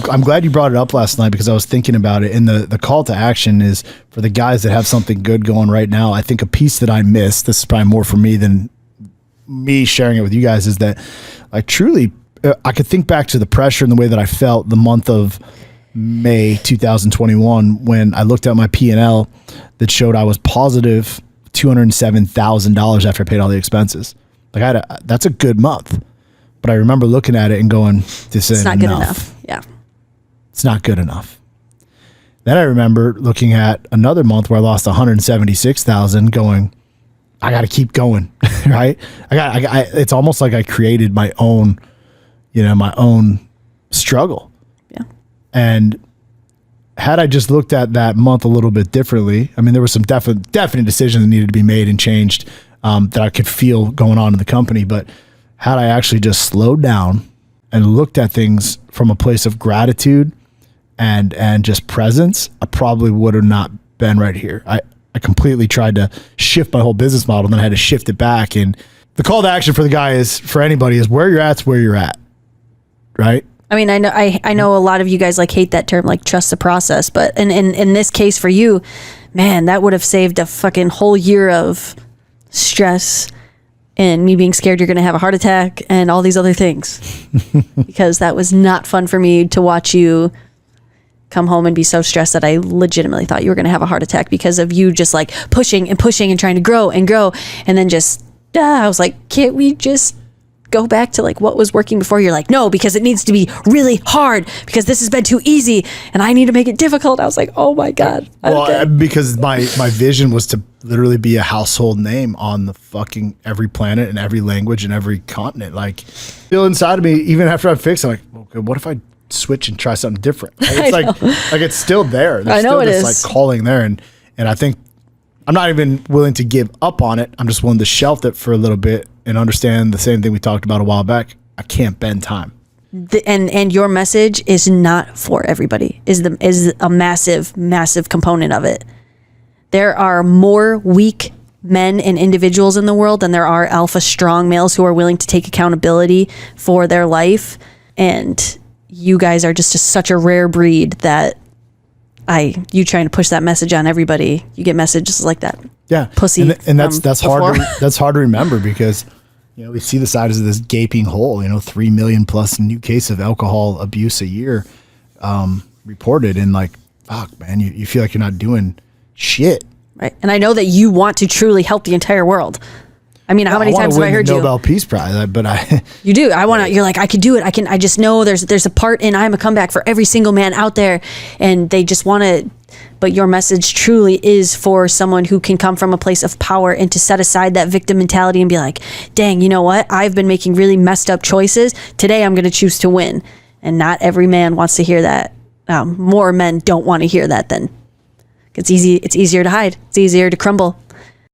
I'm glad you brought it up last night, because I was thinking about it. And the call to action is for the guys that have something good going right now. I think a piece that I missed, this is probably more for me than me sharing it with you guys, is that like truly I could think back to the pressure and the way that I felt the month of May 2021 when I looked at my P&L that showed I was positive $207,000 after I paid all the expenses. Like that's a good month. But I remember looking at it and going, this is not good enough. Yeah. It's not good enough. Then I remember looking at another month where I lost 176,000 going, I got to keep going, right? It's almost like I created my own, my own struggle. Yeah. And had I just looked at that month a little bit differently, I mean, there were some definite decisions that needed to be made and changed that I could feel going on in the company. But had I actually just slowed down and looked at things from a place of gratitude and just presence, I probably would have not been right here. I completely tried to shift my whole business model, and then I had to shift it back. And the call to action for the guy is, for anybody, is where you're at's where you're at, right? I mean, I know a lot of you guys like hate that term, like trust the process, but in this case for you, man, that would have saved a fucking whole year of stress and me being scared you're going to have a heart attack and all these other things, because that was not fun for me to watch you come home and be so stressed that I legitimately thought you were going to have a heart attack because of you just like pushing and trying to grow. And then just, I was like, can't we just go back to like what was working before? You're like, no, because it needs to be really hard because this has been too easy and I need to make it difficult. I was like, oh my God. Well, because my vision was to literally be a household name on the fucking every planet and every language and every continent. Like, still inside of me, even after I fixed it, I'm like, okay, what if I switch and try something different? It's like it's still there. There's I know still it this is. like calling there. And I think I'm not even willing to give up on it. I'm just willing to shelf it for a little bit and understand the same thing we talked about a while back. I can't bend time. And your message is not for everybody, is a massive component of it. There are more weak men and individuals in the world than there are alpha strong males who are willing to take accountability for their life. And you guys are just such a rare breed that you trying to push that message on everybody, you get messages like that. Yeah. Pussy. And that's hard to remember because, we see the size of this gaping hole, 3 million plus new case of alcohol abuse a year reported. And like, fuck, man, you feel like you're not doing shit. Right. And I know that you want to truly help the entire world. I mean, how many times have I heard you? Nobel Peace Prize, but You do. You're like, I could do it. I just know there's a part in I'm a Comeback for every single man out there, and they just want to, but your message truly is for someone who can come from a place of power and to set aside that victim mentality and be like, dang, you know what? I've been making really messed up choices. Today I'm going to choose to win. And not every man wants to hear that. More men don't want to hear that then. It's easier to hide. It's easier to crumble.